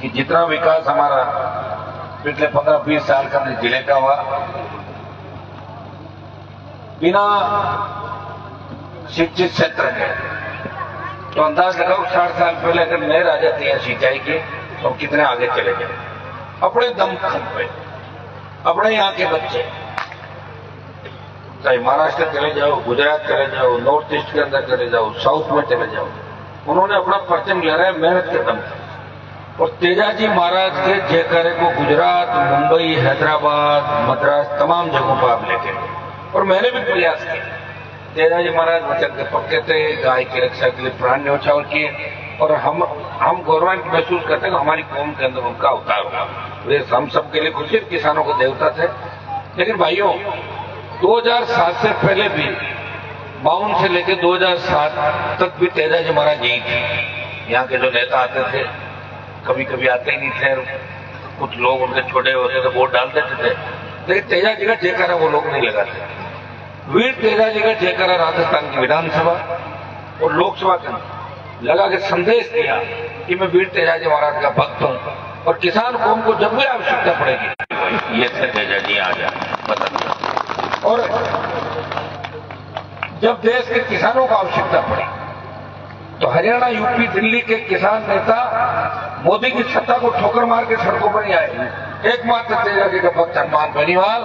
कि जितना विकास हमारा पिछले 15-20 साल का अपने जिले का हुआ, बिना शिक्षित क्षेत्र के तो अंदाज लगाओ 60 साल पहले अगर नहर आ जाती है सिंचाई की तो कितने आगे चले गए। अपने दम पे अपने यहाँ के बच्चे, चाहे महाराष्ट्र चले जाओ, गुजरात चले जाओ, नॉर्थ ईस्ट के अंदर चले जाओ, साउथ में चले जाओ, उन्होंने अपना परचम लहराया है मेहनत के दम पे। और तेजाजी महाराज के जयकारे को गुजरात, मुंबई, हैदराबाद, मद्रास तमाम जगहों पर आप लेके गए। और मैंने भी प्रयास किया। तेजाजी महाराज वचन के पक्के थे, गाय की रक्षा के लिए प्राण न्यौछावर किए। और हम गौरवान्वित महसूस करते हैं कि हमारी कौम के अंदर उनका अवतार हुआ। वे हम सबके लिए खुशी, किसानों के देवता थे। लेकिन भाइयों, 2007 से पहले भी 52 से लेकर 2007 तक भी तेजाजी महाराज यही थे। यहाँ के जो नेता आते थे कभी कभी आते ही नहीं थे, कुछ लोग उनके छोटे होते थे वोट डाल देते थे, लेकिन तेजाजी का जयकारा वो लोग नहीं लगाते। वीर तेजाजी का जयकारा राजस्थान की विधानसभा और लोकसभा के लगा के संदेश दिया कि मैं वीर तेजाजी महाराज का भक्त हूं और किसान कौम को जब भी आवश्यकता पड़ेगी ये थे तेजाजी आ जाए बता। और जब देश के किसानों को आवश्यकता पड़ी तो हरियाणा, यूपी, दिल्ली के किसान नेता मोदी की सत्ता को ठोकर मार के सड़कों पर नहीं आए। एकमात्र तेजाजी का भक्त हनुमान बेनीवाल,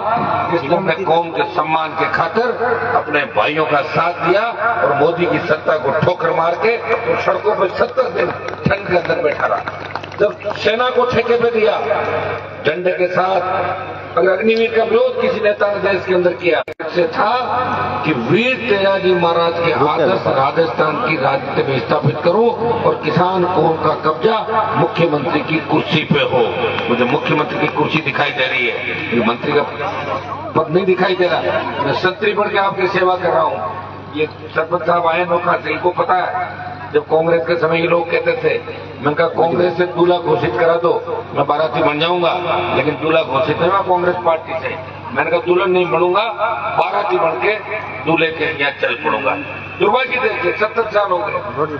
जिसने कौम के सम्मान के खातिर अपने भाइयों का साथ दिया और मोदी की सत्ता को ठोकर मार के तो सड़कों पर 70 दिन ठंड के अंदर बैठा रहा। जब सेना को ठेके पे दिया झंडे के साथ, अगर अग्निवीर का विरोध किसी नेता ने देश के अंदर किया से था कि वीर तेजाजी महाराज के आदर्श राजस्थान की राजनीति में स्थापित करो और किसान कौम का कब्जा मुख्यमंत्री की कुर्सी पे हो। मुझे मुख्यमंत्री की कुर्सी दिखाई दे रही है, ये मंत्री का पद नहीं दिखाई दे रहा। मैं संतरी बढ़ के आपकी सेवा कर रहा हूँ। ये सरपंच साहब आए नौखा से, इनको पता है जब कांग्रेस के समय ये लोग कहते थे, मैं कहा कांग्रेस से दूल्हा घोषित करा दो मैं बाराती बन जाऊंगा, लेकिन दूल्हा घोषित नहीं हुआ कांग्रेस पार्टी से। मैंने कहा दुल्हन नहीं बनूंगा, बाराती बन के दूल्हे के यहाँ चल पड़ूंगा। दुर्भाग्य देश 70 साल हो गए,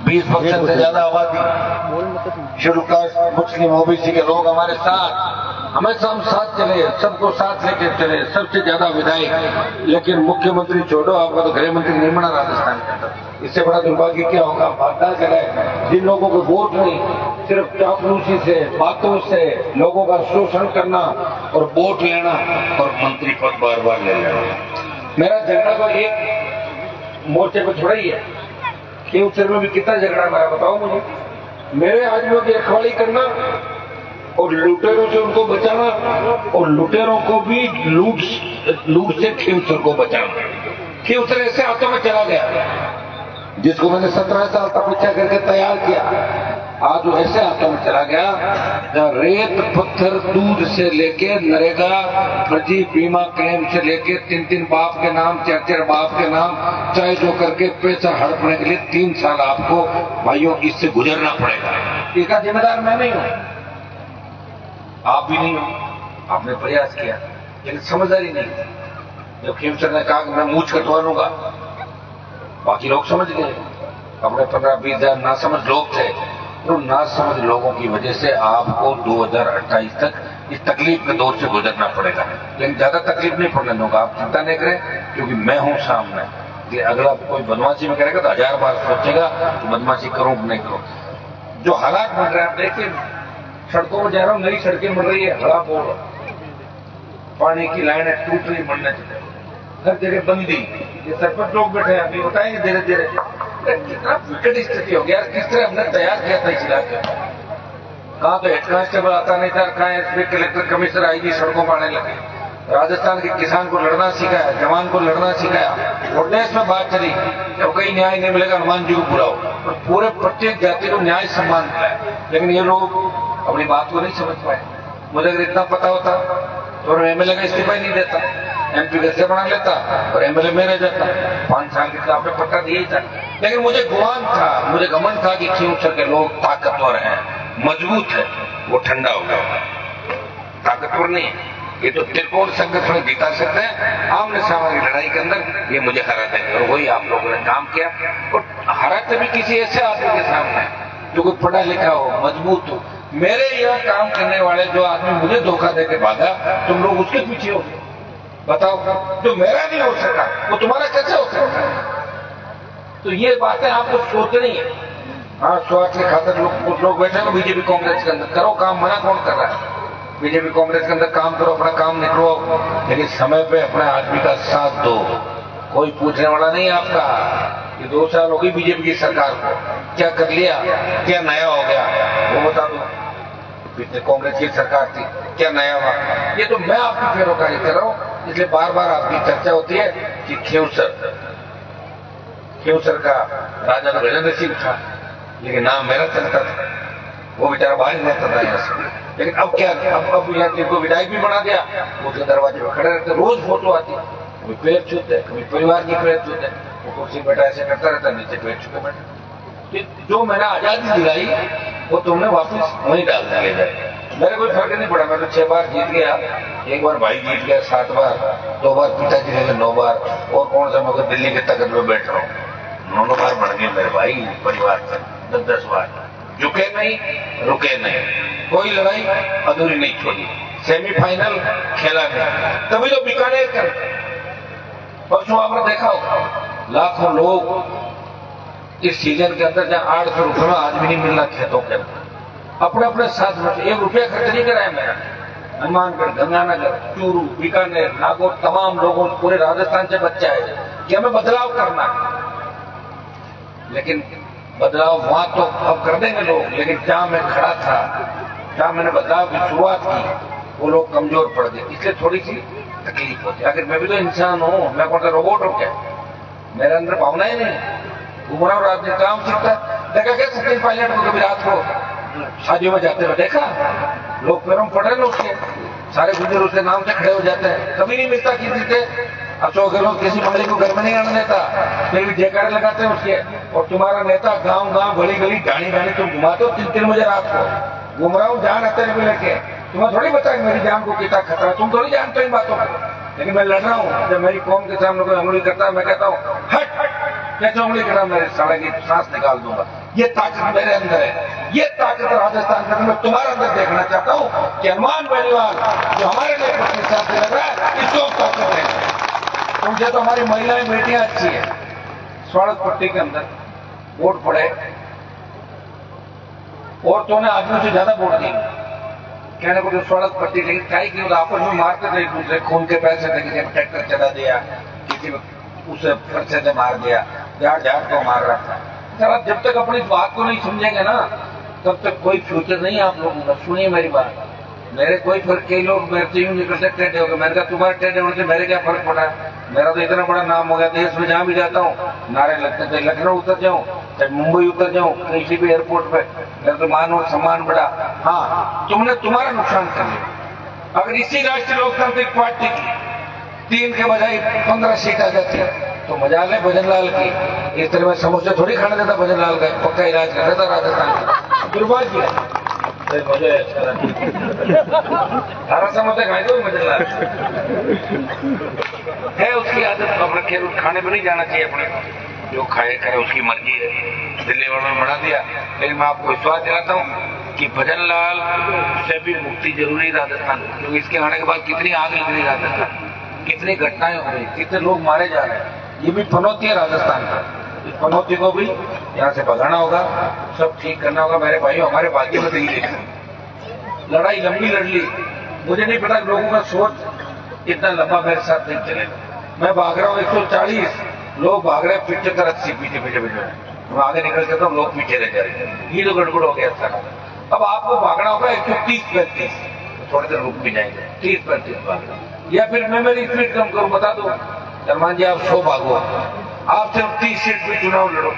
20% से ज्यादा आबादी, शेड्यूल कास्ट, मुस्लिम, ओबीसी के लोग हमारे साथ, हमेशा हम साथ चले, सबको साथ लेके चले, सबसे ज्यादा विधायक। लेकिन मुख्यमंत्री छोड़ो, आपका तो गृह मंत्री नहीं बना राजस्थान के अंदर। इससे बड़ा दुर्भाग्य क्या होगा? बात करें जिन लोगों को वोट नहीं, सिर्फ चापलूसी से, बातों से लोगों का शोषण करना और वोट लेना और मंत्री पद बार बार ले लेना। मेरा झगड़ा तो एक मोर्चे पर थोड़ा ही है कि उत्तर में भी कितना झगड़ा मेरा बताओ मुझे। मेरे आदमियों की रखवाली करना और लुटेरों से उनको बचाना और लुटेरों को भी लूट से खींचर को बचाना। खींचर ऐसे हाथों में चला गया जिसको मैंने 17 साल तक पीछा करके तैयार किया, आज वो ऐसे हाथों में चला गया जहाँ रेत, पत्थर, दूध से लेके नरेगा, फर्जी बीमा क्लेम से लेके 3-3 बाप के नाम, 4-4 बाप के नाम, चाहे जो करके पैसा हड़पने के लिए 3 साल आपको भाइयों इससे गुजरना पड़ेगा। इसका जिम्मेदार मैं नहीं हूं, आप भी नहीं हो। आपने प्रयास किया लेकिन समझदारी नहीं। जब खीमसर ने कहा कि मैं मूछ कटवा लूंगा, बाकी लोग समझ गए। अपने 15-20 हजार नासमझ लोग थे, तो नासमझ लोगों की वजह से आपको 2028 तक इस तकलीफ के दौर से गुजरना पड़ेगा। लेकिन ज्यादा तकलीफ नहीं पड़ने दूंगा, आप चिंता नहीं करें, क्योंकि मैं हूं सामने। कि अगला कोई बदमाशी में करेगा तो 1000 बार सोचेगा कि बदमाशी करूं कि नहीं करूं। जो हालात बन रहे हैं आप देखिए, सड़कों में जा रहा हूं, नई सड़कें बन रही है, हड़ा बोल, पानी की लाइनें टूट रही, बनने चले, हर जगह बंदी। ये सरपंच लोग बैठे हैं, अभी बताएंगे धीरे धीरे कितना विकट स्थिति हो गया। किस तरह हमने तैयार किया था इस इलाके में? कहाँ तो हेड कांस्टेबल आता नहीं था, कहाँ एसपी, कलेक्टर, कमिश्नर, आईजी सड़कों पर आने लगे। राजस्थान के किसान को लड़ना सिखाया, जवान को लड़ना सिखाया। और देश में बात चली जब कहीं न्याय नहीं मिलेगा हनुमान जी को बुलाओ, और पूरे प्रत्येक जाति को न्याय सम्मान दिलाया। लेकिन ये लोग अपनी बात को नहीं समझ पाए। मुझे अगर इतना पता होता तो एमएलए का इस्तीफा ही नहीं देता, एमपी कैसे बना लेता और एमएलए में रह जाता। 5 साल के खिलाफ पट्टा दिया ही था। लेकिन मुझे गुमान था, मुझे घमंड था कि खींवसर के लोग ताकतवर हैं, मजबूत है। वो ठंडा हो गया, ताकतवर नहीं है। ये तो त्रिकोण संघर्ष में जीता सकते हैं, आमने सामने लड़ाई के अंदर ये मुझे हरा देंगे। और वही आप लोगों ने काम किया। और हराते भी किसी ऐसे आदमी के सामने जो कोई पढ़ा लिखा हो, मजबूत हो, मेरे यह काम करने वाले जो आदमी मुझे धोखा देके भागा, तुम लोग उसके पीछे हो। बताओ, जो मेरा नहीं हो सका वो तुम्हारा कैसे हो सकता है? तो ये बातें आपको सोचनी है। हाँ, स्वार्थ के खातिर कुछ लोग बैठे हो बीजेपी कांग्रेस के अंदर, करो काम, मना कौन कर रहा है? बीजेपी कांग्रेस के अंदर काम करो, अपना काम निकलो, लेकिन समय पे अपने आदमी का साथ दो। कोई पूछने वाला नहीं आपका। ये 2 साल हो गई बीजेपी की सरकार को, क्या कर लिया, क्या नया हो गया वो बता दो। पिछले कांग्रेस की सरकार थी, क्या नया हुआ? ये तो मैं आपकी पैरोकारी कर रहा हूं, इसलिए बार बार आपकी चर्चा होती है कि खेवसर का राजा तो गजेंद्र सिंह था, लेकिन नाम मेरा चलता था, वो बेचारा बाहर रहता था यहाँ से। लेकिन अब क्या, अब यहाँ को विधायक भी बना दिया, उसके दरवाजे पर खड़े रहते, रोज फोटो आती, कभी पैर छूते, कभी परिवार की पैर छूते, वो कुर्सी बैठा ऐसे करता रहता, नीचे पैर छूते बैठे। जो मैंने आजादी दिलाई वो तुमने वापस वहीं डाल दिया जाए। मेरे कोई फर्क नहीं पड़ा, मैं तो 6 बार जीत गया, 1 बार भाई जीत गया, 7 बार, 2 बार पिताजी ने 9 बार, और कौन सा मैं दिल्ली के तख्त में बैठ रहा हूँ, 9 बार बढ़ गए मेरे भाई परिवार से, 10-10 बार। झुके नहीं, रुके नहीं, कोई लड़ाई अधूरी नहीं छोड़ी, सेमीफाइनल खेला नहीं, तभी तो बीकानेर कर। परसों आपने देखा होगा लाखों लोग इस सीजन के अंदर, जहां 800 रुपये में आज भी नहीं मिलना खेतों के अंदर, अपने अपने साथ में 1 रुपया खर्च नहीं कराया मेरा। हनुमानगढ़, गंगानगर, चूरू, बीकानेर, नागौर, तमाम लोगों, पूरे राजस्थान से बच्चे आए कि हमें बदलाव करना है। लेकिन बदलाव वहां तो अब कर देंगे लोग, लेकिन जहां मैं खड़ा था, जहां मैंने बदलाव की शुरुआत की, वो लोग कमजोर पड़ गए, इसलिए थोड़ी सी तकलीफ होती है। अगर मैं भी तो इंसान हूं, मैं कौन सा रोबोट हूं क्या? मेरे अंदर भावनाएं नहीं, घूम रहा हूं रात में, काम सीखता। देखा क्या सचिन पायलट को कभी रात को शादियों में जाते हुए देखा? लोग पैरों में पड़ रहे उसके, सारे गुजर उसके नाम से खड़े हो जाते हैं, कभी नहीं मिलता किसी से। अशोक गहलोत किसी मंगली को घर में नहीं आने देता, फिर भी जयकारे लगाते हैं उसके। और तुम्हारा नेता गांव गांव, गली गली, गाड़ी गाड़ी तुम घुमाते हो 3-3 बजे रात को। घूम रहा हूं जान हत्यारे को लेके, तुम्हें थोड़ी पता है मेरी जान को कितना खतरा, तुम थोड़ी जानते हो इन बातों को। लेकिन मैं लड़ रहा हूं, जब मेरी कौम के सामने कोई उंगली करता है, मैं कहता हूं हट हट, कैसे उंगली करा, मेरे साले की सांस निकाल दूंगा। ये ताकत मेरे अंदर है, ये ताकत राजस्थान के अंदर तुम्हारे अंदर देखना चाहता हूं कि हनुमान बेनीवाल जो हमारे लिए प्रतिष्ठा से लग रहा है, इसको ताकत है। तुमसे तो हमारी महिलाएं बेटियां अच्छी है। स्वागत पट्टी के अंदर वोट पड़े, औरतों ने आदमियों से ज्यादा वोट दिए, कहने को तो स्वागत पट्टी, लेकिन क्या ही कि आपस में मारते थे एक दूसरे, खून के पैसे थे, किसी ने ट्रैक्टर चला दिया, किसी उसे पर्चे से मार दिया, झाड़ को मार रहा था। चला, जब तक अपनी बात को नहीं समझेंगे ना, तब तक कोई फ्यूचर नहीं आप लोगों का। सुनिए मेरी बात, मेरे कोई फर्क, कई लोग मेरे से यूं निकलते टेढ़े हो गए, मैंने कहा तुम्हारे टेढ़े होने से मेरे क्या फर्क पड़ा है? मेरा तो इतना बड़ा नाम हो गया, देश में जहां भी जाता हूँ नारे लगते थे, लखनऊ उतर जाऊं चाहे मुंबई उतर जाऊं, किसी भी एयरपोर्ट पे, मेरा तो मान और सम्मान बढ़ा। हाँ, तुमने तुम्हारा नुकसान कर लिया। अगर इसी राष्ट्रीय लोकतांत्रिक पार्टी की 3 के बजाय 15 सीट आ जाती तो मजा ले भजनलाल की। इस तरह में समोसे थोड़ी खाने देता भजनलाल का, पक्का इलाज कर देता राजस्थान का। दुर्भाग्य मुझे 18 समोसे खाए तो भजनलाल है, उसकी आदत अपने खेल खाने में नहीं जाना चाहिए, अपने जो खाए करे उसकी मर्जी है, दिल्ली वालों ने बना दिया। लेकिन मैं आपको विश्वास दिलाता हूँ कि भजनलाल से भी मुक्ति जरूरी राजस्थान, क्योंकि इसके आने के बाद कितनी आग लग रही राजस्थान, कितनी घटनाएं हो रही, कितने लोग मारे जा रहे हैं। ये भी पनौती है राजस्थान का, इस पनौती को भी यहाँ से भगाना होगा, सब ठीक करना होगा। मेरे भाइयों, हमारे भाग्य में नहीं लिखा, लड़ाई लंबी लड़ ली, मुझे नहीं पता लोगों का सोच इतना लंबा मेरे साथ नहीं चलेगा। मैं भाग रहा हूँ 140, लोग भाग रहे हैं 75-80 पीछे पीछे पीछे, मैं आगे निकल जाता हूँ, लोग पीछे रह जा रहे हैं। ये तो गड़बड़ हो गया सर। अब आपको भागना होगा 130-35, थोड़ी देर रुक भी जाएंगे, 30-35 भागना, या फिर मैं मेरी स्पीड कम करूँ, बता दो सलमान जी आप 100 भागो, आप सिर्फ 30 सीट पे चुनाव लड़ो,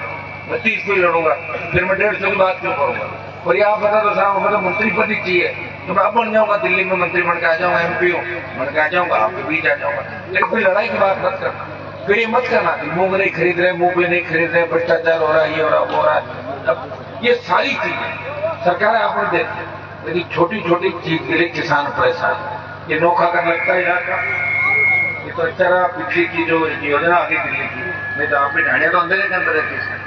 मैं 30 पे लड़ूंगा, फिर मैं 150 की बात क्यों करूंगा? और ये आप बता दो साहब, हमें तो मंत्री पद ही चाहिए, तो मैं अब बन जाऊंगा, दिल्ली में मंत्री बन के आ जाऊंगा, MP हूँ, बन के आ जाऊंगा, आपके बीच आ जाऊंगा। लेकिन फिर लड़ाई की बात मत करना, फिर ये मत करना कि मूंग नहीं खरीद रहे, मूंगफली नहीं खरीद रहे, भ्रष्टाचार हो रहा है, ये हो रहा है, वो हो रहा है। अब ये सारी चीजें सरकार आपने देखी, लेकिन छोटी छोटी चीज के लिए किसान परेशान। ये नोखा का लगता है इलाका, ये तो अच्छा रहा पिछली की जो योजना आ गई दिल्ली की, नहीं तो आपने ढाणिया तो अंधेरे के अंदर रहती है।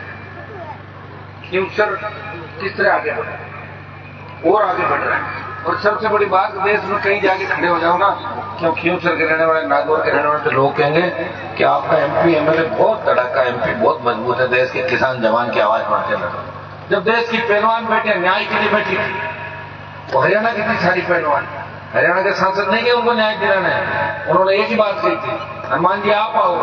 सर किस तरह आगे बढ़ा, और आगे बढ़ रहे हैं। और सबसे बड़ी बात, देश में कहीं जाके खड़े हो जाओ ना, क्यों खींवसर के रहने वाले, नागौर के रहने वाले, तो लोग कहेंगे कि आपका एमपी एमएलए बहुत तड़ाका, एमपी बहुत मजबूत है, देश के किसान जवान की आवाज बढ़ते लगे। जब देश की पहलवान बेटियां न्याय के लिए बैठी थी, तो हरियाणा की थी सारी पहलवान, हरियाणा के सांसद नहीं गए उनको न्याय दिलाना है, उन्होंने एक ही बात कही थी, हनुमान जी आप आओ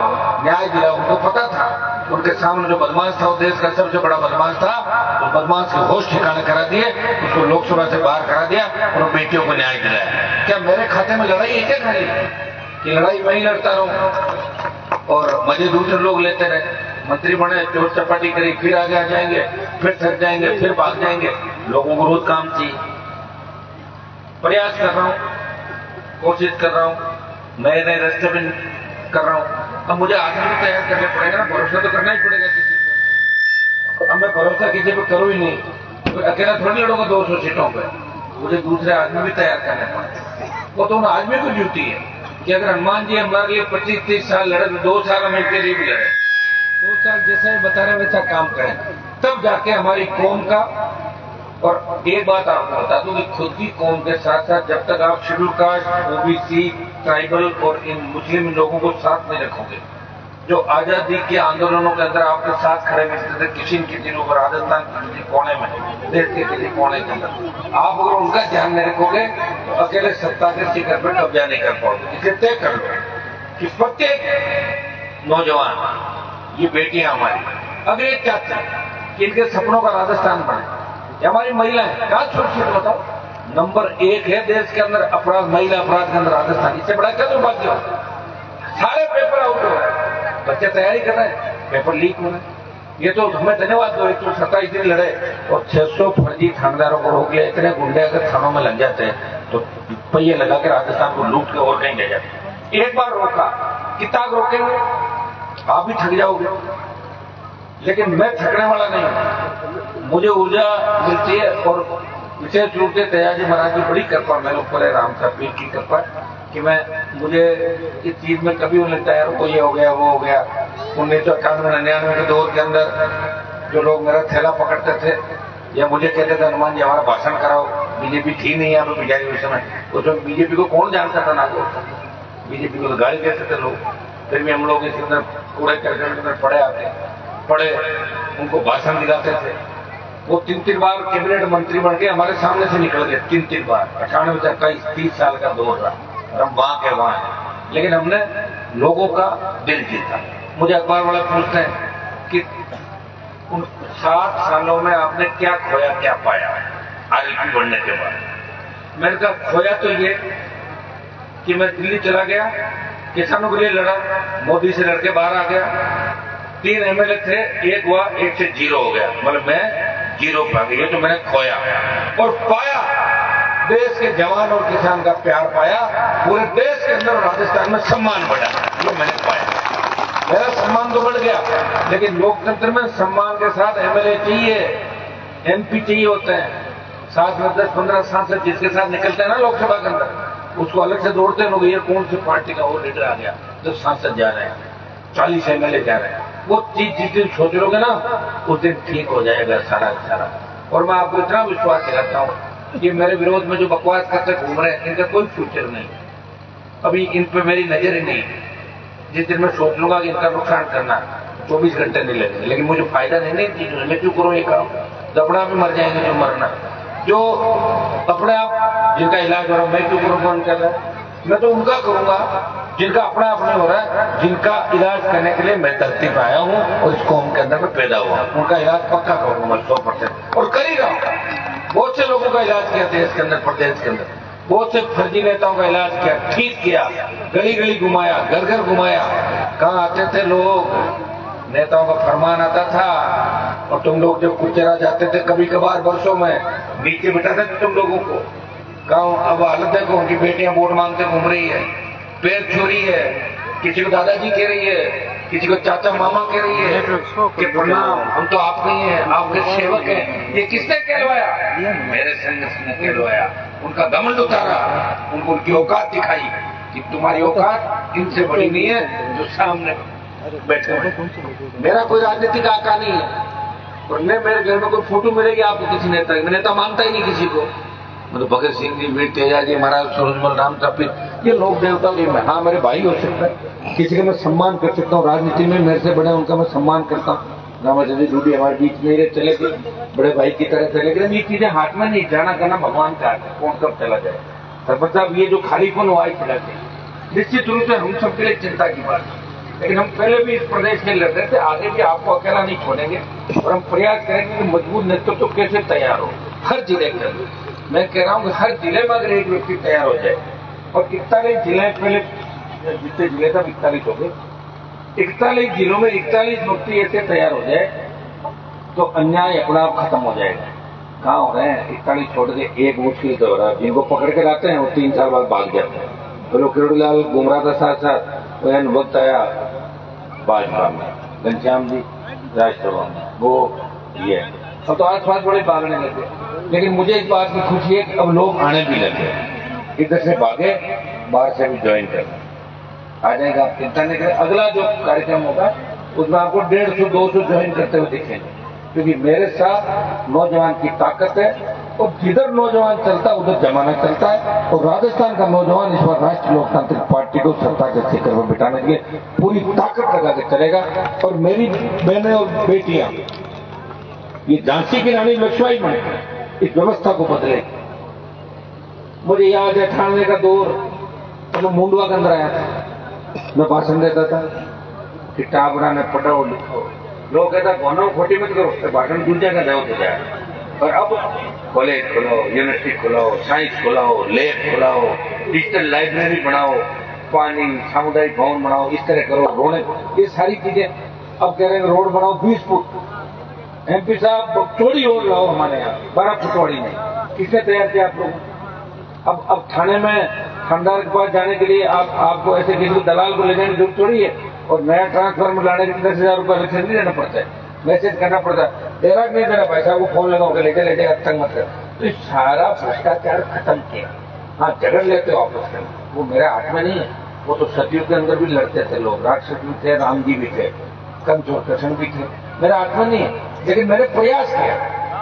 न्याय दिलाओ। उनको पता था उनके सामने जो बदमाश था, वो देश का सबसे बड़ा बदमाश था, उस बदमाश के होश ठिकाने करा दिए, उसको लोकसभा से बाहर करा दिया और बेटियों को न्याय दिलाया। क्या मेरे खाते में लड़ाई है क्या खाली कि लड़ाई मैं ही लड़ता रहूं और मजे दूसरे लोग लेते रहे? मंत्री बने, चोर चपाटी करी, फिर आगे आ जाएंगे, फिर थक जाएंगे, फिर भाग जाएंगे। लोगों को रोज काम चाहिए। प्रयास कर रहा हूं, कोशिश कर रहा हूं, नए नए रास्ते में कर रहा हूं। अब मुझे आदमी को तैयार करना पड़ेगा ना, भरोसा तो करना ही पड़ेगा किसी पर। अब मैं भरोसा किसी पर करूं ही नहीं, तो अकेला थोड़ी लड़ूंगा 200 सीटों पर, मुझे दूसरे आदमी भी तैयार करने पड़े। वो तो उन आदमी को ड्यूटी है कि अगर हनुमान जी हमारे लिए 25-30 साल लड़े तो 2 साल हम इनके लिए भी लड़े, 2 साल जैसा ही बता रहे वैसा काम करें, तब जाके हमारी कौम का। और एक बात आपको बता दूं कि खुद की कौम के साथ साथ जब तक आप शेड्यूल कास्ट, ओबीसी, ट्राइबल और इन मुस्लिम लोगों को साथ में रखोगे, जो आजादी के आंदोलनों के अंदर आपके साथ खड़े मिलते थे किसी न किसी लोग, राजस्थान के किसी कोने में, देश के किसी कोने के अंदर, आप अगर उनका ध्यान नहीं रखोगे तो अकेले सत्ता के शिखर पर कब्जा नहीं कर पाओगे। इसे तय कर लो कि प्रत्येक नौजवान, ये बेटियां हमारी अगर ये चाहते हैं कि इनके सपनों का राजस्थान बने, हमारी महिलाएं क्या सुरक्षित, बताओ नंबर 1 है देश के अंदर अपराध, महिला अपराध के अंदर राजस्थान, इससे बड़ा क्या दुर्भाग्य हो? सारे पेपर आउट हो रहे हैं, बच्चे तैयारी कर रहे हैं, पेपर लीक हो रहे हैं। ये तो हमें धन्यवाद दो, 127 दिन लड़े और 600 फर्जी थानेदारों को रोक लिया। इतने गुंडे अगर थानों में लग जाते हैं तो पहिए लगा के राजस्थान को लूट के और कहीं ले जाते। एक बार रोका, कितना रोकेंगे? आप भी थक जाओगे, लेकिन मैं थकने वाला नहीं हूं। मुझे ऊर्जा मिलती है और विशेष रूप से दयाजी महाराज की बड़ी कृपा मेरे ऊपर है, राम साहब की कृपा कि मुझे इस चीज में कभी उन्हें लगता है ये हो गया वो हो गया। 1998-99 के दौर के अंदर जो लोग मेरा थैला पकड़ते थे या मुझे कहते थे हनुमान जी हमारा भाषण कराओ, बीजेपी थी नहीं यहाँ पे बिजारी उस समय, उसमें बीजेपी को कौन जानता था? नागौर बीजेपी को तो गाली देते थे लोग, फिर भी हम लोग इसके अंदर कूड़े करकट के अंदर पड़े उनको भाषण दिलाते थे। वो 3-3 बार कैबिनेट मंत्री बन के हमारे सामने से निकल गए, 3-3 बार। 98 से 30 साल का दौर रहा, हम वहां के वहां हैं, लेकिन हमने लोगों का दिल जीता। मुझे अखबार वाले पूछते हैं कि उन 7 सालों में आपने क्या खोया क्या पाया आरएलपी बढ़ने के बाद? मैंने कहा खोया तो ये कि मैं दिल्ली चला गया, किसानों के लिए लड़ा, मोदी से लड़के बाहर आ गया। 3 एमएलए थे, एक हुआ, 1 से 0 हो गया, मतलब मैं 0 पा गया। ये तो मैंने खोया और पाया, देश के जवान और किसान का प्यार पाया, पूरे देश के अंदर राजस्थान में सम्मान बढ़ा, जो मैंने पाया। मेरा सम्मान तो बढ़ गया, लेकिन लोकतंत्र में सम्मान के साथ एमएलए चाहिए, एमपी चाहिए होते हैं। साथ में 10-15 सांसद जिसके साथ निकलते हैं ना लोकसभा के अंदर, उसको अलग से दौड़ते हैं लोग, ये कौन सी पार्टी का वो लीडर आ गया, 10 सांसद जा रहे हैं, 40 एमएलए जा रहे हैं। वो चीज जिस दिन सोच लोगे ना, उस दिन ठीक हो जाएगा सारा सारा। और मैं आपको इतना विश्वास दिलाता हूं कि मेरे विरोध में जो बकवास करते घूम रहे हैं, इनका कोई फ्यूचर नहीं, अभी इन पे मेरी नजर ही नहीं। जिस दिन मैं सोच लूंगा कि इनका नुकसान करना, 24 घंटे नहीं लगेंगे, लेकिन मुझे फायदा नहीं चीजों से। मैं क्यों करूं ये काम? दबड़ा भी मर जाएंगे जो मरना, जो अपने आप जिनका इलाज हो रहा है, मैं क्यों करूंगा उनका इलाज? मैं तो उनका करूंगा जिनका अपना आप नहीं हो रहा है, जिनका इलाज करने के लिए मैं धरती पर आया हूं और इस कौम के अंदर में पैदा हुआ, उनका इलाज पक्का करूंगा मैं 100%, और कर ही रहा हूं। बहुत से लोगों का इलाज किया देश के अंदर, प्रदेश के अंदर, बहुत से फर्जी नेताओं का इलाज किया, ठीक किया, गली गली घुमाया, घर घर घुमाया। कहाँ आते थे लोग, नेताओं का फरमान आता था और तुम लोग जब कुचेरा जाते थे कभी कभार वर्षों में, नीचे बिठाते थे तुम लोगों को। कहा अब हालत देखो, उनकी बेटियां वोट मांगते घूम रही है, पैर छू रही है, किसी को दादाजी कह रही है, किसी को चाचा मामा कह रही है कि प्रणाम, हम तो आप नहीं है, आपके सेवक हैं। ये किसने कहलवाया? मेरे संघर्ष ने कहलवाया। उनका घमंड उतारा, उनको उनकी औकात दिखाई कि तुम्हारी औकात इनसे बड़ी नहीं है जो सामने बैठे हुए। मेरा कोई राजनीतिक आका नहीं है, और न मेरे घर में कोई फोटो मिलेगी आपको किसी नेता की, मैं नेता मानता ही नहीं किसी को। मतलब भगत सिंह जी, वीर तेजा जी, महाराज सूरजमल, राम तापी, ये लोक देवता भी मैं, हाँ मेरे भाई हो सकता है, किसी का मैं सम्मान कर सकता हूँ, राजनीति में मेरे से बड़े उनका मैं सम्मान करता हूँ। रामाचंद्र डूडी हमारे बीच में चले गए, बड़े भाई की तरह चले गए। ये चीजें हाथ में नहीं, जाना करना भगवान का है, कौन कब चला जाए। सरपंच साहब, ये जो खालीपन हुआ है चला जाए, निश्चित रूप से हम सबके लिए चिंता की बात है, लेकिन हम पहले भी इस प्रदेश में लड़ रहे थे, आगे भी आपको अकेला नहीं छोड़ेंगे और हम प्रयास करेंगे कि मजबूत नेतृत्व कैसे तैयार हो हर जिले के अंदर। मैं कह रहा हूं कि हर जिले में अगर एक व्यक्ति तैयार हो जाए, और 41 जिले, पहले जितने जिले था 41 हो गए, 41 जिलों में 41 व्यक्ति ऐसे तैयार हो जाए तो अन्याय अपना आप खत्म हो जाएगा। कहाँ हो रहे हैं 41 छोड़ के एक मुश्किल तो हो रहा है, जिनको पकड़ के लाते हैं वो 3 साल बाद भाग जाते हैं। तो लोग किरोड़ीलाल घूम रहा था साथ साथ, वो वक्त आया भाजपा में, घनश्याम जी राजसभा में, वो ये अब तो आस पास बड़े भागने लगे। लेकिन मुझे इस बात की खुशी है कि अब लोग आने भी लगे, इधर से भागे, बाहर से भी ज्वाइन कर आ जाएगा। आप चिंता नहीं करें, अगला जो कार्यक्रम होगा उसमें आपको 150-200 ज्वाइन करते हुए दिखेंगे, क्योंकि मेरे साथ नौजवान की ताकत है, और जिधर नौजवान चलता है उधर जमाना चलता है। और राजस्थान का नौजवान इस बार राष्ट्रीय लोकतांत्रिक पार्टी को सत्ता के शिखर पर बिठाने के लिए पूरी ताकत लगा के चलेगा। और मेरी बहनें और बेटियां ये झांसी की रानी लक्ष्मीबाई बनकर इस व्यवस्था को बदलेगी। मुझे याद है 98 का दौर, तो मैं मुंडवा के अंदर आया था, मैं भाषण देता था कि टाबरा ने पढ़ो लिखो, लोग कहता गोनो खोटी मत करो, भाषण दूसरे का जाओ तो जाए। और अब कॉलेज खोलो, यूनिवर्सिटी खोलो, साइंस खोलाओ, लैब खोलाओ, डिजिटल लाइब्रेरी बनाओ, पानी सामुदायिक भवन बनाओ, इस तरह करो, रोने, ये सारी चीजें। अब कह रहे हैं रोड बनाओ 20 फुट, MP साहब चौड़ी रोड लाओ हमारे यहाँ, 12 फुट चौड़ी नहीं, किसने तैयार किया आप लोग? अब थाने में थानेदार के पास जाने के लिए आपको ऐसे किसी दलाल को ले जाने की जरूरत थोड़ी है, और नया ट्रांसफार्मर लाने के लिए 10,000 रुपये अलग से नहीं देना पड़ता है, मैसेज करना पड़ता है, तेरा नहीं देना पैसा, वो फोन लगाओ के ले जाएगा, तंग मत कर। तो इस सारा भ्रष्टाचार खत्म किया। हाँ, झगड़ लेते हो आपस में, वो मेरे हाथ में नहीं है, वो तो सतयुग के अंदर भी लड़ते थे लोग, राक्षस भी थे, राम जी भी थे, कमजोर कृष्ण भी थे, मेरे हाथ में नहीं है। लेकिन मैंने प्रयास किया,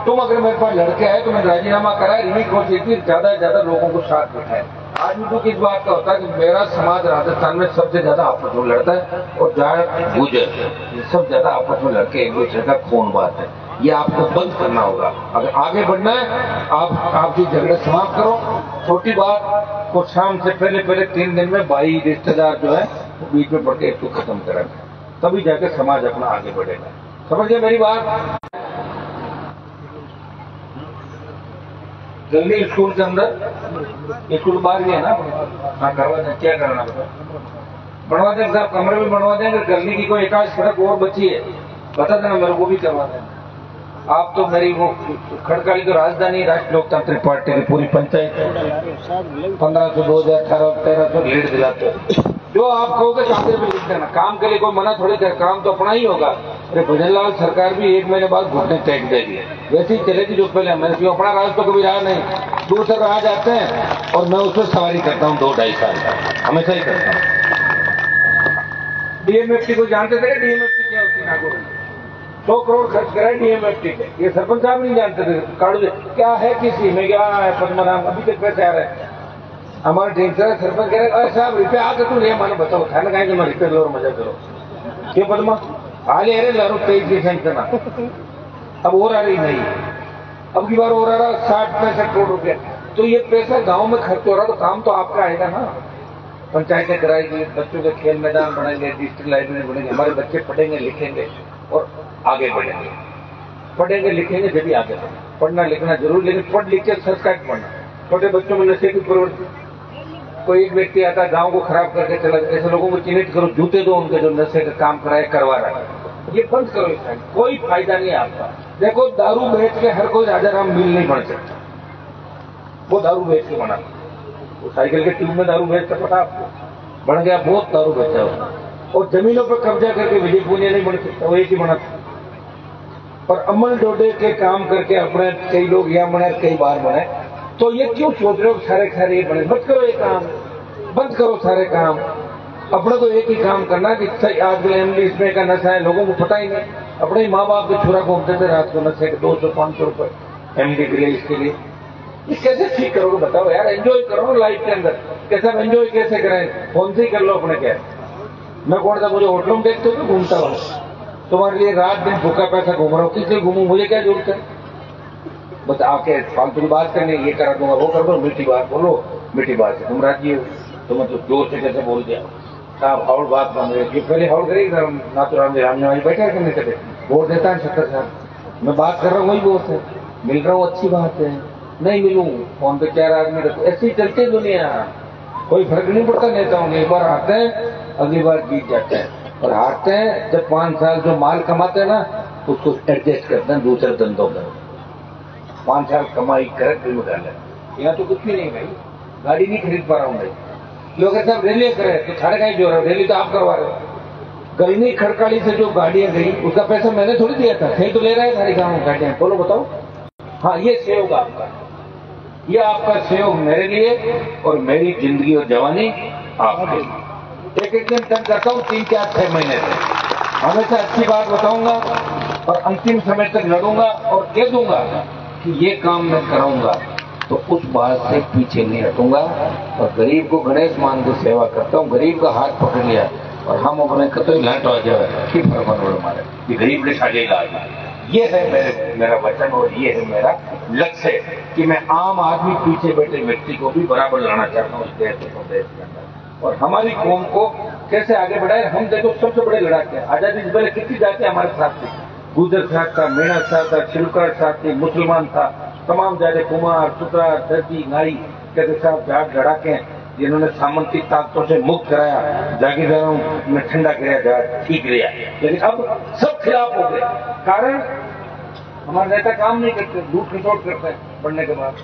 तुम अगर मेरे पास लड़के आए तो मैंने राजीनामा कराया, इन्हीं कोशिश की ज्यादा से ज्यादा लोगों को साथ बिठाए। आज भी दुख इस बात का होता है कि मेरा समाज राजस्थान में सबसे ज्यादा आपस में लड़ता है, और जाट गुजर ये सब ज्यादा आपस में लड़के एक दूसरे का खून बात है। ये आपको बंद करना होगा, अगर आगे बढ़ना है आपकी झगड़े समाप्त करो। छोटी बात को शाम से पहले 3 दिन में भाई रिश्तेदार जो है वो बीच में पड़ के इसको खत्म करेंगे, तभी जाके समाज अपना आगे बढ़ेगा। समझ गए मेरी बात? जल्दी स्कूल के अंदर, स्कूल बाहर भी है ना, हाँ करवा दें, क्या करना बता, बनवा दें साहब, कमरे भी बनवा देंगे, गली की कोई 1 सड़क और बची है बता देना मेरे को, भी करवा दें आप। तो मेरी वो खड़काली तो राजधानी राष्ट्रीय लोकतांत्रिक पार्टी की पूरी पंचायत 1500, 2018, 1300 लीड दिलाते हो, जो आप कहोगे कांग्रेस में लिख देना, काम के लिए कोई मना थोड़ी कर, काम तो अपना ही होगा। अरे भजनलाल सरकार भी 1 महीने बाद घुटने टेक देगी, वैसे ही चलेगी जो पहले। मैंने क्यों, अपना राज तो कभी रहा नहीं, दूसरे राज आते हैं और मैं उस पर सवारी करता हूँ 2-2.5 साल का, हमेशा ही करता हूँ। DMFT को जानते थे कि DMFT क्या होती है? नागौर 100 करोड़ खर्च कराए DMFT पे, ये सरपंच साहब नहीं जानते थे। काड़ू क्या है, किसी में क्या है, पद्मनाभ अभी तक पैसे आ रहे हैं हमारे टीम से। सरपंच कह रहे अरे साहब रुपये आके तुम ये मानो बताओ, खाना खाएंगे मैं रुपये लो और मजा करो, क्यों पद्मा हाल अरे लारो 23 करना, अब और आ रही नहीं, अब की बार और आ रहा 60-65 करोड़ रुपया। तो ये पैसा गांव में खर्च हो रहा, तो काम तो आपका आएगा ना। पंचायतें कराएगी, बच्चों के खेल मैदान बनेंगे, डिजिटल लाइब्रेरी बनेंगे, हमारे बच्चे पढ़ेंगे लिखेंगे और आगे बढ़ेंगे। पढ़ेंगे लिखेंगे जब भी आगे बढ़ेंगे। पढ़ना लिखना जरूर, लेकिन पढ़ लिख के संस्कार पढ़ना। छोटे बच्चों में नशे की प्रवृत्ति, कोई एक व्यक्ति आता है गांव को खराब करके चला, ऐसे लोगों को चिन्हित करो, जूते दो उनके जो नशे का काम कराए करवा रहा है, ये बंद करो। इसका कोई फायदा नहीं है आपका। देखो दारू बेच के हर कोई राजा राम मिल नहीं बन सकता, वो दारू बेच के बना, वो साइकिल के ट्यूब में दारू बेचता, पता आपको, बन गया बहुत दारू बेचा उसने। और जमीनों पर कब्जा करके विजय पुण्य नहीं बन सकता, वो एक ही बना था। और अमल डोडे के काम करके अपने कई लोग यहाँ बने, कई बार बने। तो ये क्यों सोच रहे हो सारे ये बने? मत करो ये काम, बंद करो सारे काम। अपने को एक ही काम करना कि आजकल इंग्लिश का नशा है, लोगों को पता ही नहीं। अपने माँ बाप के छुरा घूमते थे रात को नशे के 200-500 रुपए MD के लिए, इसके लिए ये कैसे ठीक करोगे बताओ यार। एंजॉय करो लाइफ के अंदर। कैसे एंजॉय कैसे करें? फोन से ही कर लो अपने। क्या मैं कौन सा मुझे होटलों में देखते हो घूमता हूँ? तुम्हारे लिए रात दिन भूखा पैसा घूम रहा हूँ, किस लिए घूमू? मुझे क्या जरूरत है? बस आके फालतू की बात करने, ये करा दूंगा वो कर दो, मीठी बात बोलो, मीठी बात से तुम राजी हो तो मतलब जोर से कैसे बोल दिया साहब? हाउल बात बन रही है, पहले हाउल करेगी सर। नाथुराम जी राम बैठे करने चले वोट देता है 70 साल। मैं बात कर रहा हूँ वही वोट है, मिल रहा हूँ अच्छी बात है, नहीं मिलूँ फोन पे 4 आदमी रखो, ऐसे ही चलते दुनिया। कोई फर्क नहीं पड़ता नेताओं में, एक बार आते हैं अगली बार जीत जाते हैं। और हारते हैं जब 5 साल जो माल कमाते हैं ना उसको एडजस्ट करते हैं दूसरे धंधों में। 5 साल कमाई कर फिर डाले। यहाँ तो कुछ भी नहीं भाई, गाड़ी नहीं खरीद पा रहा हूँ भाई। लोग सब रैली करे तो थारे का ही जो रहा, रैली तो आप करवा रहे हो। गलनी खड़काली से जो गाड़ियां गई उसका पैसा मैंने थोड़ी दिया था, थे तो ले रहे हैं सारी गाँव गाड़ियां। बोलो बताओ। हाँ ये सहयोग आपका, ये आपका सहयोग मेरे लिए और मेरी जिंदगी और जवानी आपके लिए। एक दिन तक करता हूँ 3, 4, 6 महीने से हमेशा अच्छी बात बताऊंगा और अंतिम समय तक लड़ूंगा और कह दूंगा कि ये काम मैं कराऊंगा, तो उस बात से पीछे नहीं हटूंगा। और गरीब को गणेश मान के सेवा करता हूँ। गरीब का हाथ पकड़ लिया और हम अपने कतई लाट आ जाए कि हमारे ये गरीब के साझे लाए। ये है मेरा वचन और ये है मेरा लक्ष्य कि मैं आम आदमी पीछे बैठे व्यक्ति को भी बराबर लाना चाहता हूँ इस देश के अंदर। और हमारी कौम को कैसे आगे बढ़ाए। हम देखो सबसे बड़े लड़ाके आजादी से पहले कितनी जाति हमारे साथ थी। गुजर साथ था, मेणा साथ था, छिलकर साथ थी, मुसलमान था, तमाम जाते कुमार, सुतरा, दर्जी, नाई कहते साहब जाट लड़ाके जिन्होंने सामंती ताकतों से मुक्त कराया, जागीरदारों ने ठंडा कराया, जाट ठीक लिया। लेकिन अब सब खिलाफ हो गए। कारण हमारे नेता काम नहीं करते, लूट खसोट करते हैं बढ़ने के बाद।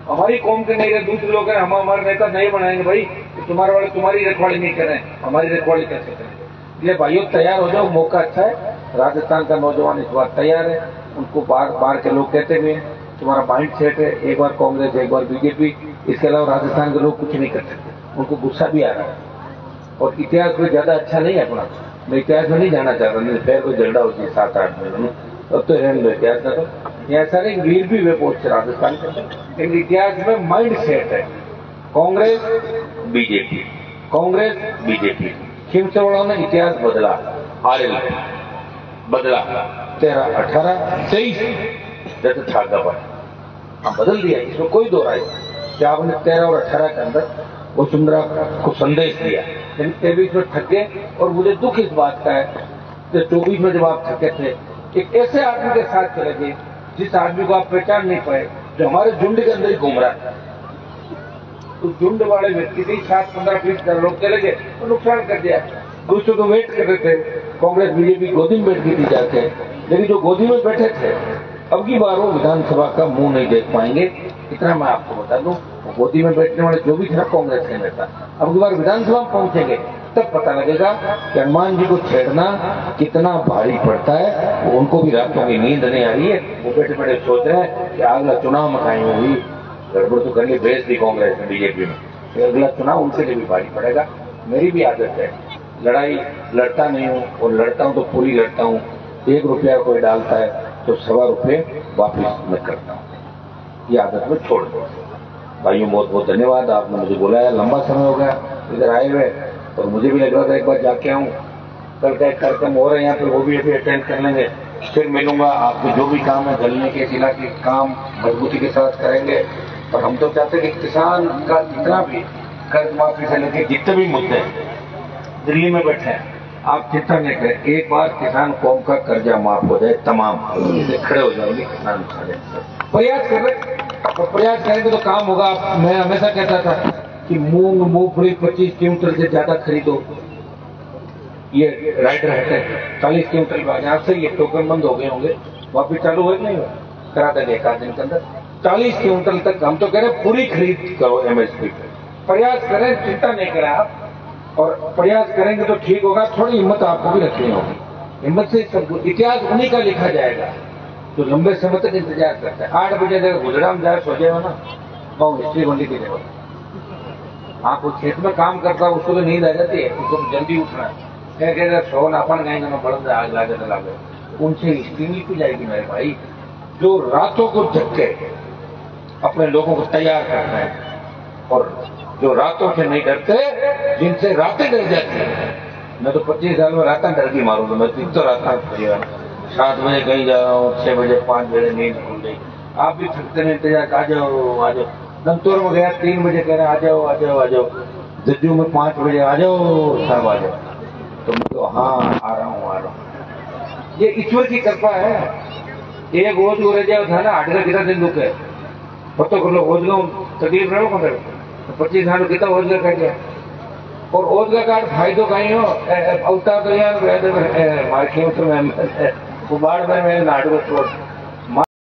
हमारी कौम के नहीं रहे, दूसरे लोग हैं, हम हमारे नेता नहीं बनाएंगे भाई तो तुम्हारे वाले तुम्हारी रखवाली नहीं करें, हमारी रखवाली कैसे करेंगे? इसलिए भाइयों तैयार हो जाओ, मौका अच्छा है। राजस्थान का नौजवान इस बार तैयार है। उनको बार के लोग कहते हुए तुम्हारा माइंड सेट है, एक बार कांग्रेस एक बार बीजेपी, इसके अलावा राजस्थान के लोग कुछ नहीं कर सकते। उनको गुस्सा भी आ रहा है और इतिहास कोई ज्यादा अच्छा नहीं है अपना। मैं इतिहास में नहीं जाना चाहता, नहीं फिर कोई झगड़ा होती 7-8 महीने अब तो रहने दो इतिहास का। तो यहाँ सारे वीर भी वे पहुंचे राजस्थान के अंदर, लेकिन इतिहास में माइंड सेट है कांग्रेस बीजेपी, कांग्रेस बीजेपी। खिमसवाड़ा ने इतिहास बदला, आरएल बदला 13, 18, 23 जैसे छागा पर बदल दिया, इसमें कोई दो राय कि आपने 13 और 18 के अंदर वसुंधरा को संदेश दिया, लेकिन 23 में थक गए। और मुझे दुख इस बात का है कि 24 में जब आप थके थे एक ऐसे आदमी के साथ चले गए जिस आदमी को आप पहचान नहीं पाए, जो हमारे झुंड के अंदर ही घूम रहा है। तो झुंड वाले व्यक्ति के 7, 15, 20 लोग चले गए तो नुकसान कर दिया। दूसरों को वेट कर रहे थे, कांग्रेस बीजेपी गोदी में बैठ गई थी जाके, लेकिन जो गोदी में बैठे थे अब की बार वो विधानसभा का मुंह नहीं देख पाएंगे। इतना मैं आपको बता दूं, गोदी में बैठने वाले जो भी थे कांग्रेस के नेता, अब की बार विधानसभा में पहुंचेंगे तब पता लगेगा कि हनुमान जी को छेड़ना कितना भारी पड़ता है। वो उनको भी रातों की नींद नहीं आ रही है, वो बैठे बैठे सोच रहे हैं कि अगला चुनाव में कहीं होगी गड़बड़ तो कर ली भेज दी कांग्रेस में बीजेपी में, अगला चुनाव उनके लिए भी भारी पड़ेगा। मेरी भी आदत है, लड़ाई लड़ता नहीं हूँ और लड़ता हूँ तो पूरी लड़ता हूँ। 1 रुपया कोई डालता है तो 1.25 रुपये वापिस मैं करता हूँ। ये आदत में छोड़ दो। भाइयों बहुत बहुत धन्यवाद, आपने मुझे बुलाया, लंबा समय हो गया इधर आए हुए और मुझे भी लग रहा था एक बार जाके आऊँ। कल का एक कार्यक्रम हो रहा है यहाँ पे, वो भी अभी अटेंड कर लेंगे, फिर मिलूंगा। आपको जो भी काम है गलने के जिला के काम मजबूती के साथ करेंगे। और हम तो चाहते हैं कि किसान का जितना भी कर्ज माफी से लेकर जितने भी मुद्दे दिल्ली में बैठे हैं, आप चिंता नहीं करें, एक बार किसान कौम का कर्जा माफ हो जाए, तमाम खड़े हो जाएंगे किसान प्रयास कर रहे। तो प्रयास करेंगे तो काम होगा। मैं हमेशा कहता था कि मूंगफली 25 क्विंटल से ज्यादा खरीदो, ये राइडर हटे 40 क्विंटल बाजार से ये टोकन बंद हो गए होंगे, वापिस चालू हो नहीं हुआ, करा देंगे 1 आध दिन के अंदर 40 क्विंटल तक। हम तो कह रहे पूरी खरीद करो एमएसपी पे, प्रयास करें, चिंता नहीं करें आप। और प्रयास करेंगे तो ठीक होगा। थोड़ी हिम्मत आपको भी रखनी होगी, हिम्मत से सब इतिहास उन्हीं का लिखा जाएगा जो लंबे समय तक इंतजार करते हैं। 8 बजे अगर गुजरात जाए सो जाए ना, बहुत हिस्ट्री बंदी की जगह। आप उस खेत में काम करता है उसको तो नींद आ जाती है, उसको जल्दी उठना है, सो नापन गाएंगे ना बड़े आग लागे तो लागे, उनसे हिस्ट्री लिखी जाएगी मेरे भाई। जो रातों को जग के अपने लोगों को तैयार करना है, और जो रातों से नहीं डरते, जिनसे रातें डर जाती है। मैं तो 25 साल में रातें डर की मारूंगा, मैं 3 तो रात 7 बजे कहीं जा रहा हूँ, 6 बजे 5 बजे नींद खुल गई। आप भी थकते नहीं, इंतजार, आ जाओ आ जाओ। दमतोर में गया 3 बजे, कह रहे आ जाओ आ जाओ आ जाओ। जज्जू में 5 बजे आ जाओ, सब आ जाओ। तो मैं तो हाँ आ रहा हूँ। ये ईश्वर की कृपा है। एक ओज हो जाओ था ना, 8 कितना दिन दुख है पतो कर लो, ओज लो तकलीफ रहो मगर 25 साल कितना ओजगार कर गया। और ओजगार कार्ड फायदो कहीं हो अवतार तो यार मार्केट में बाढ़ में नाटक